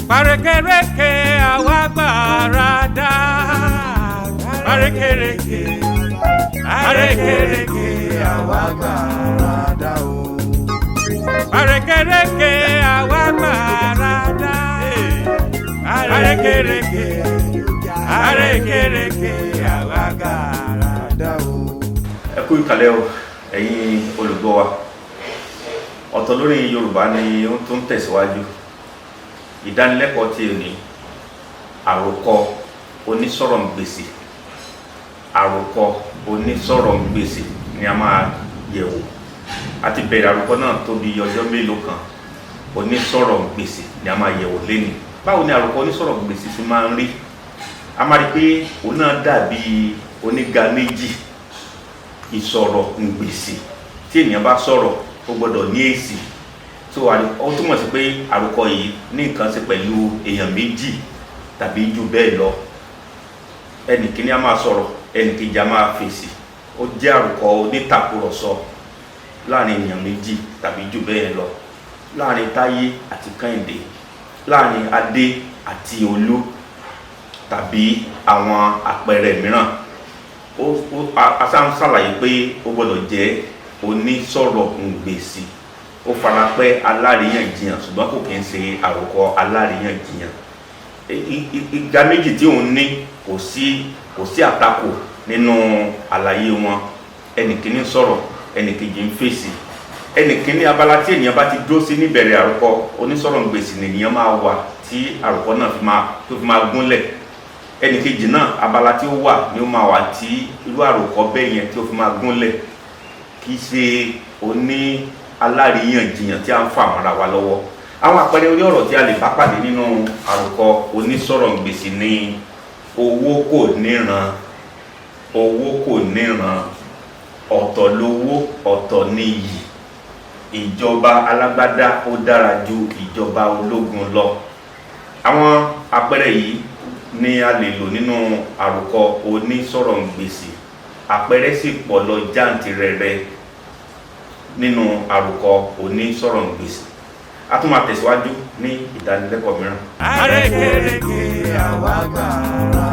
Arékèrèké àwa gbàràdà. Arékèrèké, arékèrèké àwa gbàràdà o. Arékèrèké àwa gbàràdà. Arékèrèké, arékèrèké àwa gbàràdà o. Ẹ kú ìkàlẹ̀ o, ẹ̀yin olùgbọ́ wa. Ọ̀tọ̀ lórí Yorùbá ni ó tún tẹ̀síwájú. Ìdánilẹ́kọ̀ọ́ tí òní àròkọ onísọ̀rọ̀ǹgbèsì. Àròkọ onísọ̀rọ̀ǹgbèsì ni a máa yẹ̀wò. A ti bẹ̀rẹ̀ àròkọ náà tó bí ọjọ́ mélòó kan. Onísọ̀rọ̀ǹgbèsì ni a máa yẹ̀wò lénìí. Báwo ni àròkọ onísọ̀rọ̀ǹgbèsì fi máa ń rí? A máa rí pé òun náà dàbí oníga méjì. Ìsọ̀rọ̀ǹgbèsì tí ènìyàn bá sọ̀rọ̀ ó gbọ́dọ̀ ní èsì. Ó túmọ̀ sí pé àròkọ yìí ní nǹkan ṣe pẹ̀lú èèyàn méjì tàbí jù bẹ́ẹ̀ lọ. Ẹnì kíní a máa sọ̀rọ̀, ẹnì kejì a máa fèsì. Ó jẹ́ àròkọ onítàkùrọ̀sọ láàrin èèyàn méjì tàbí jù bẹ́ẹ̀ lọ. Láàrin Táyé àti Kẹ́hìndé, láàrin Adé àti Olú tàbí àwọn àpẹẹrẹ mìíràn. A ṣàlàyé pé ó gbọ́dọ̀ jẹ́ onísọ̀rọ̀ǹgbèsì. Ó farapẹ́ aláríyànjiyàn ṣùgbọ́n kò kí ń ṣe àròkọ aláríyànjiyàn. Ìga méjì tí òun ní kò sí àtakò nínú àlàyé wọn. Ẹnìkíní sọ̀rọ̀, ẹnìkejì ń fèsì. Ẹnìkíní abala tí ènìyàn bá ti dúró sí níbẹ̀rẹ̀ àròkọ onísọ̀rọ̀ǹgbèsì nìyẹn máa wà tí àròkọ náà tó fi máa gúnlẹ̀. Ẹnìkejì náà abala tí ó wà ni ó máa wà tí irú àròkọ bẹ́ẹ̀ yẹn tí ó fi máa gúnlẹ̀. Kì í ṣe oní aláríyànjiyàn tí a ń fà mọ́ra wa lọ́wọ́. Àwọn àpẹẹrẹ orí ọ̀rọ̀ tí a lè bá pàdé nínú àròkọ onísọ̀rọ̀ǹgbèsì ni owó kò níran. Owó kò níran. Ọ̀tọ̀ lówó, ọ̀tọ̀ níyì. Ìjọba alágbádá ó dára ju ìjọba ológun lọ. Àwọn àpẹẹrẹ yìí ni a lè lò nínú àròkọ onísọ̀rọ̀ǹgbèsì. Àpẹẹrẹ sì pọ̀ lọ jàǹtìrẹrẹ nínú àròkọ onísọ̀rọ̀ǹgbèsì. A tún máa tẹ̀síwájú ní ìdánilẹ́kọ̀ọ́ mìíràn. Arékèrèké àwa gbàràdà.